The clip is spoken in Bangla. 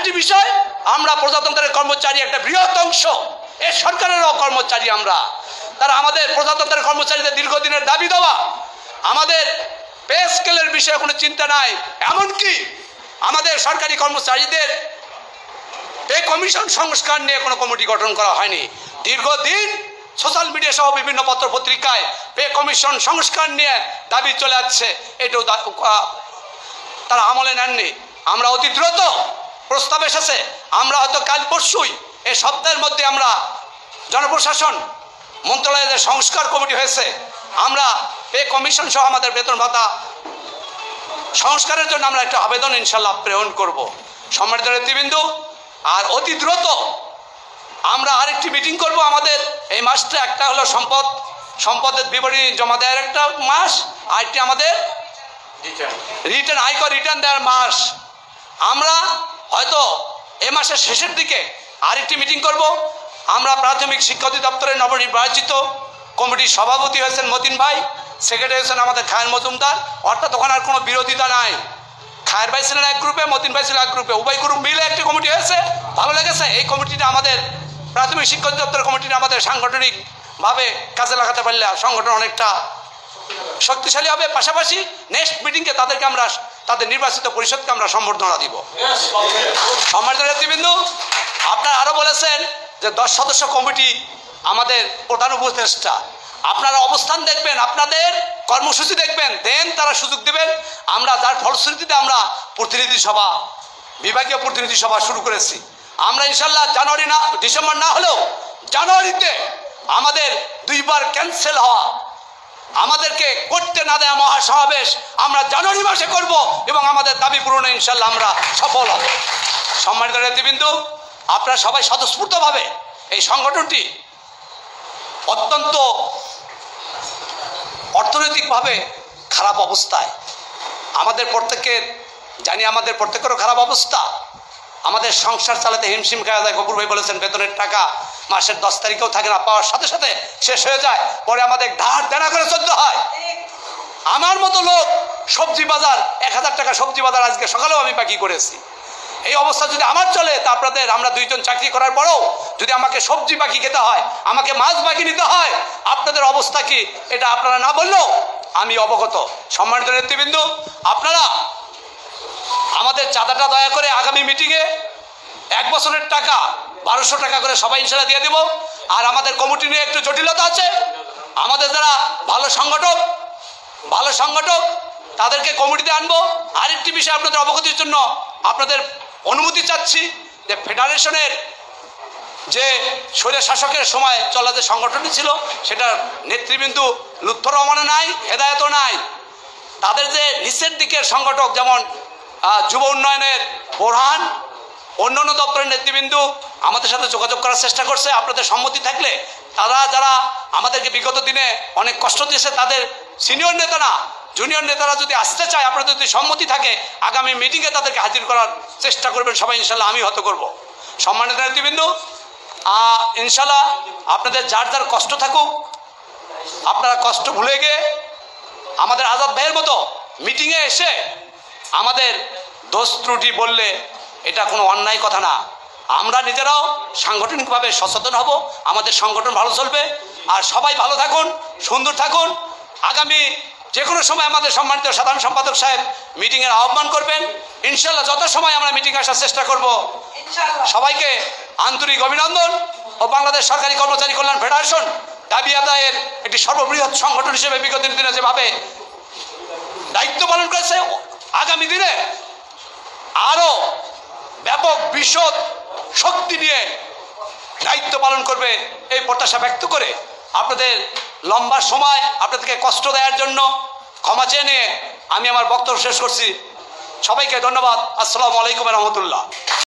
আরেকটি বিষয়, আমরা প্রজাতন্ত্রের কর্মচারী একটা বৃহৎ অংশ, এ সরকারেরও কর্মচারী আমরা। তারা আমাদের প্রজাতন্ত্রের কর্মচারীদের দীর্ঘদিনের দাবি দেওয়া, আমাদের পে স্কেলের বিষয়ে কোনো চিন্তা নাই, এমনকি আমাদের সরকারি কর্মচারীদের পে কমিশন সংস্কার নিয়ে কোনো কমিটি গঠন করা হয়নি। দীর্ঘদিন সোশ্যাল মিডিয়া সহ বিভিন্ন পত্র পত্রিকায় পে কমিশন সংস্কার নিয়ে দাবি চলে যাচ্ছে, এটাও তারা আমলে নেননি। আমরা অতি দ্রুত প্রস্তাব এসেছে, আমরা হয়তো কাল পরশুই এই সপ্তাহের মধ্যে আমরা জনপ্রশাসন মন্ত্রণালয়ের যে সংস্কার কমিটি হয়েছে, আমরা পে কমিশন সহ আমাদের বেতন ভাতা সংস্কারের জন্য আমরা একটা আবেদন ইনশাল্লাহ প্রেরণ করব। সম্মানিত নেতৃবৃন্দ, আর অতি দ্রুত আমরা আরেকটি মিটিং করব। আমাদের এই মাসটা একটা হলো সম্পদের বিবরণী জমা দেওয়ার একটা মাস, আরেকটি আমাদের রিটার্ন আয়কর রিটার্ন দেওয়ার মাস। আমরা হয়তো এ মাসের শেষের দিকে আরেকটি মিটিং করব। আমরা প্রাথমিক শিক্ষা অধিদপ্তরের নবনির্বাচিত কমিটির সভাপতি হয়েছেন মতিন ভাই, সেক্রেটারি হয়েছেন আমাদের খায়ের মজুমদার, অর্থাৎ ওখানে আর কোনো বিরোধিতা নাই। খায়ের ভাই ছিলেন এক গ্রুপে, মতিন ভাই ছিলেন এক গ্রুপে, উভয় গ্রুপ মিলে একটি কমিটি হয়েছে, ভালো লেগেছে। এই কমিটিটা আমাদের প্রাথমিক শিক্ষা অধিদপ্তরের কমিটিটা আমাদের সাংগঠনিকভাবে কাজে লাগাতে পারলে সংগঠন অনেকটা শক্তিশালী হবে। পাশাপাশি নেক্সট মিটিংয়ে তাদেরকে আমরা তাদের নির্বাচিত পরিষদকে আমরা সম্বর্ধনা দিব। সম্মানিত নেতৃবৃন্দ, আপনারা আরও বলেছেন যে 10 সদস্য কমিটি আমাদের প্রধান উপদেষ্টা, আপনারা অবস্থান দেখবেন, আপনাদের কর্মসূচি দেখবেন, দেন তারা সুযোগ দেবেন। আমরা যার ফলশ্রুতিতে আমরা প্রতিনিধি সভা, বিভাগীয় প্রতিনিধি সভা শুরু করেছি। আমরা ইনশাল্লাহ জানুয়ারি না ডিসেম্বর না হলেও জানুয়ারিতে আমাদের 2 বার ক্যান্সেল হওয়া, আমাদেরকে করতে না দেওয়া মহাসমাবেশ আমরা জানুয়ারি মাসে করব এবং আমাদের দাবি পূরণে ইনশাল্লাহ আমরা সফল হব। সম্মানিত নেতৃবৃন্দ, আপনারা সবাই স্বতঃস্ফূর্তভাবে এই সংগঠনটি অত্যন্ত অর্থনৈতিকভাবে খারাপ অবস্থায়, আমাদের প্রত্যেকের জানি আমাদের প্রত্যেকেরও খারাপ অবস্থা, আমাদের সংসার চালাতে হিমশিম খাওয়া যায়। গফুর ভাই বলেছেন বেতনের টাকা মাসের 10 তারিখেও থাকে না, পাওয়ার সাথে সাথে শেষ হয়ে যায়, পরে আমাদের ধার দেনা করে চলতে হয়। আমার মতো লোক সবজি বাজার 1000 টাকা সবজি বাজার আজকে সকালেও আমি বাকি করেছি। এই অবস্থা যদি আমার চলে, তা আপনাদের আমরা 2 জন চাকরি করার পরেও যদি আমাকে সবজি বাকি খেতে হয়, আমাকে মাছ বাকি নিতে হয়, আপনাদের অবস্থা কি এটা আপনারা না বললেও আমি অবগত। সম্মানিত নেতৃবৃন্দ, আপনারা আমাদের চাঁদাটা দয়া করে আগামী মিটিংয়ে 1 বছরের টাকা 1200 টাকা করে সবাই ইনশাল্লাহ দিয়ে দেব। আর আমাদের কমিটি নিয়ে একটু জটিলতা আছে, আমাদের যারা ভালো সংগঠক তাদেরকে কমিটিতে আনবো। আরেকটি বিষয় আপনাদের অবগতির জন্য আপনাদের অনুমতি চাচ্ছি যে ফেডারেশনের যে স্বৈর শাসকের সময় চলা যে সংগঠনটি ছিল, সেটার নেতৃবৃন্দ লুৎফর রহমানও নাই, হেদায়েতও নাই। তাদের যে নিচের দিকের সংগঠক যেমন যুব উন্নয়নের বোরহান, অন্যান্য দপ্তরের নেতৃবৃন্দ আমাদের সাথে যোগাযোগ করার চেষ্টা করছে। আপনাদের সম্মতি থাকলে তারা যারা আমাদেরকে বিগত দিনে অনেক কষ্ট দিয়েছে, তাদের সিনিয়র নেতারা জুনিয়র নেতারা যদি আসতে চায়, আপনাদের যদি সম্মতি থাকে, আগামী মিটিংয়ে তাদেরকে হাজির করার চেষ্টা করবেন সবাই ইনশাল্লাহ, আমি হয়তো করব। সম্মানিত নেতৃবৃন্দ, ইনশাল্লাহ আপনাদের যার যার কষ্ট থাকুক, আপনারা কষ্ট ভুলে গিয়ে আমাদের আজাদ ভাইয়ের মতো মিটিংয়ে এসে আমাদের দোষ ত্রুটি বললে এটা কোনো অন্যায় কথা না। আমরা নিজেরাও সাংগঠনিকভাবে সচেতন হব, আমাদের সংগঠন ভালো চলবে। আর সবাই ভালো থাকুন, সুন্দর থাকুন। আগামী যে কোনো সময় আমাদের সম্মানিত সাধারণ সম্পাদক সাহেব মিটিংয়ের আহ্বান করবেন, ইনশাল্লাহ যত সময় আমরা মিটিংয়ে আসার চেষ্টা করব। সবাইকে আন্তরিক অভিনন্দন। ও বাংলাদেশ সরকারি কর্মচারী কল্যাণ ফেডারেশন দাবি আদায়ের একটি সর্ববৃহৎ সংগঠন হিসেবে বিগত দিনে যেভাবে দায়িত্ব পালন করেছে, আগামী দিনে আরও ব্যাপক বিশদ শক্তি নিয়ে দায়িত্ব পালন করবে এই প্রত্যাশা ব্যক্ত করে আপনাদের লম্বা সময় আপনাদেরকে কষ্ট দেওয়ার জন্য ক্ষমা চেয়ে নিয়ে আমি আমার বক্তব্য শেষ করছি। সবাইকে ধন্যবাদ। আসসালামু আলাইকুম রহমতুল্লাহ।